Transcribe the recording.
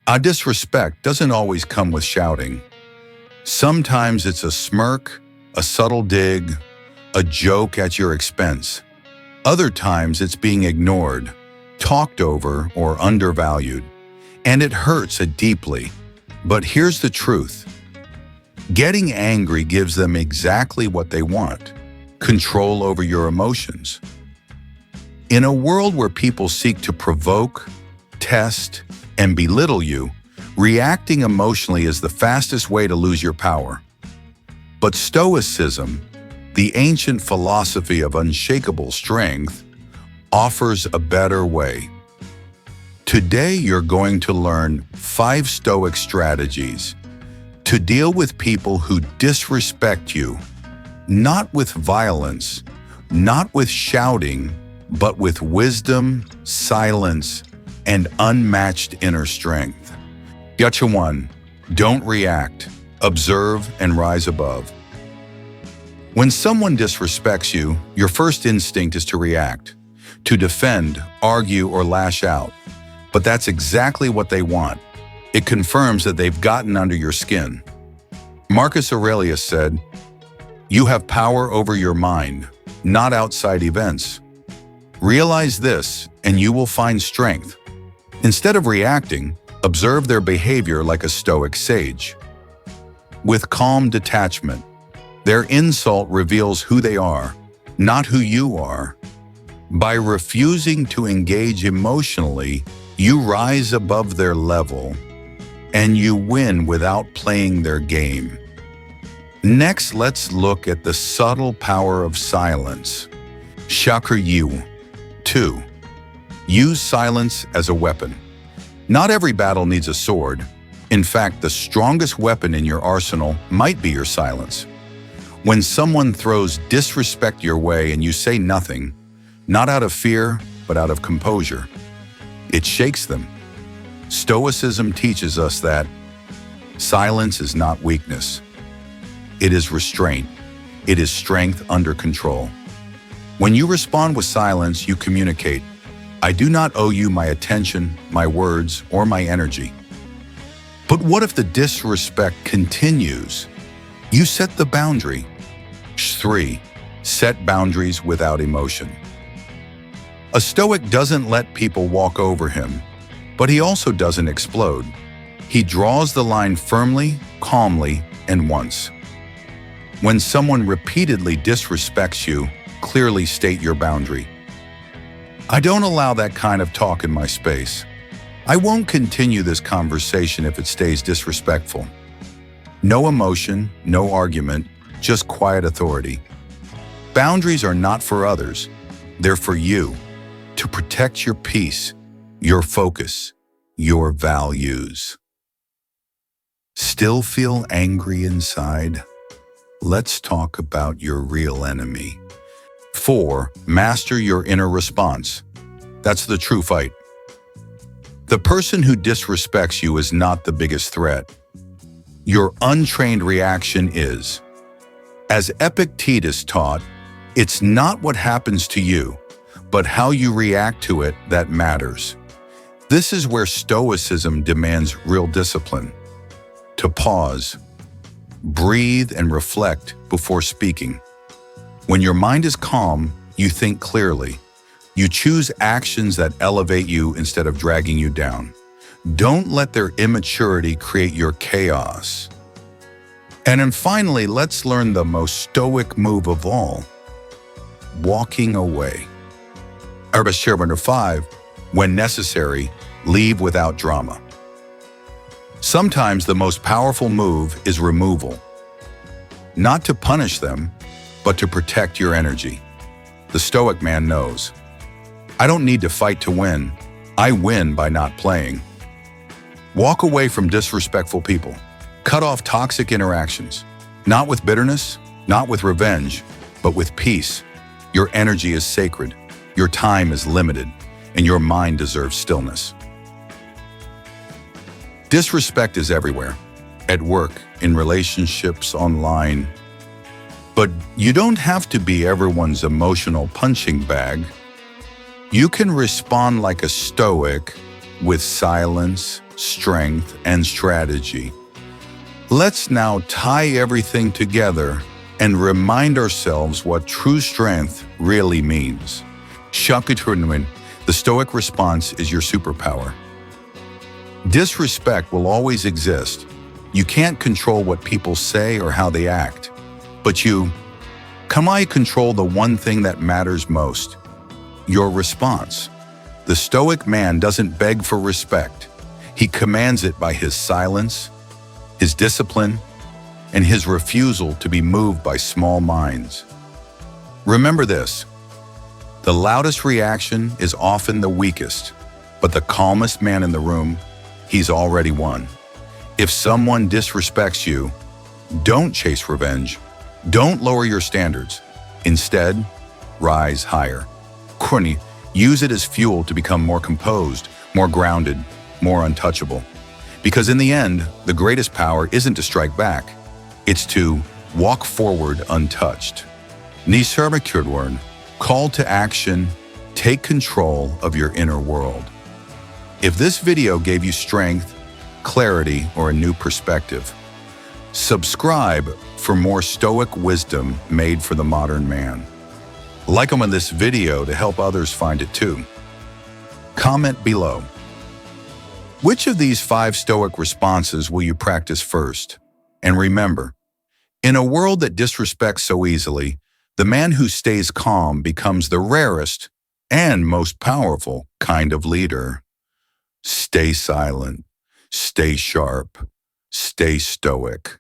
A disrespect doesn't always come with shouting. Sometimes it's a smirk, a subtle dig, a joke at your expense. Other times it's being ignored, talked over, or undervalued. And it hurts deeply. But here's the truth. Getting angry gives them exactly what they want: control over your emotions. In a world where people seek to provoke, test, and belittle you, reacting emotionally is the fastest way to lose your power. But Stoicism, the ancient philosophy of unshakable strength, offers a better way. Today you're going to learn 5 Stoic strategies to deal with people who disrespect you, not with violence, not with shouting, but with wisdom, silence, and unmatched inner strength. Gotcha 1. Don't react. Observe and rise above. When someone disrespects you, your first instinct is to react, to defend, argue, or lash out. But that's exactly what they want. It confirms that they've gotten under your skin. Marcus Aurelius said, "You have power over your mind, not outside events." Realize this, and you will find strength. Instead of reacting, observe their behavior like a Stoic sage. With calm detachment, their insult reveals who they are, not who you are. By refusing to engage emotionally, you rise above their level, and you win without playing their game. Next, let's look at the subtle power of silence. Chakra 2. Use silence as a weapon. Not every battle needs a sword. In fact, the strongest weapon in your arsenal might be your silence. When someone throws disrespect your way and you say nothing, not out of fear, but out of composure, it shakes them. Stoicism teaches us that silence is not weakness. It is restraint. It is strength under control. When you respond with silence, you communicate, "I do not owe you my attention, my words, or my energy." But what if the disrespect continues? You set the boundary. 3. Set boundaries without emotion. A Stoic doesn't let people walk over him, but he also doesn't explode. He draws the line firmly, calmly, and once. When someone repeatedly disrespects you, clearly state your boundary. "I don't allow that kind of talk in my space. I won't continue this conversation if it stays disrespectful." No emotion, no argument, just quiet authority. Boundaries are not for others. They're for you, to protect your peace, your focus, your values. Still feel angry inside? Let's talk about your real enemy. 4. Master your inner response. That's the true fight. The person who disrespects you is not the biggest threat. Your untrained reaction is. As Epictetus taught, it's not what happens to you, but how you react to it that matters. This is where Stoicism demands real discipline. To pause, breathe, and reflect before speaking. When your mind is calm, you think clearly. You choose actions that elevate you instead of dragging you down. Don't let their immaturity create your chaos. And then finally, let's learn the most Stoic move of all: walking away. Number 5, when necessary, leave without drama. Sometimes the most powerful move is removal. Not to punish them, but to protect your energy. The Stoic man knows. I don't need to fight to win. I win by not playing. Walk away from disrespectful people. Cut off toxic interactions. Not with bitterness, not with revenge, but with peace. Your energy is sacred. Your time is limited, and your mind deserves stillness. Disrespect is everywhere. At work, in relationships, online. But you don't have to be everyone's emotional punching bag. You can respond like a Stoic with silence, strength, and strategy. Let's now tie everything together and remind ourselves what true strength really means. Shakatunwin, the Stoic response is your superpower. Disrespect will always exist. You can't control what people say or how they act. But you can control the one thing that matters most, your response. The Stoic man doesn't beg for respect. He commands it by his silence, his discipline, and his refusal to be moved by small minds. Remember this: the loudest reaction is often the weakest, but the calmest man in the room, he's already won. If someone disrespects you, don't chase revenge. Don't lower your standards. Instead, rise higher. Kurni, use it as fuel to become more composed, more grounded, more untouchable. Because in the end, the greatest power isn't to strike back. It's to walk forward untouched. Nisarmakurwern, call to action, take control of your inner world. If this video gave you strength, clarity, or a new perspective, subscribe for more Stoic wisdom made for the modern man. Like on this video to help others find it too. Comment below. Which of these 5 Stoic responses will you practice first? And remember, in a world that disrespects so easily, the man who stays calm becomes the rarest and most powerful kind of leader. Stay silent, stay sharp, stay stoic.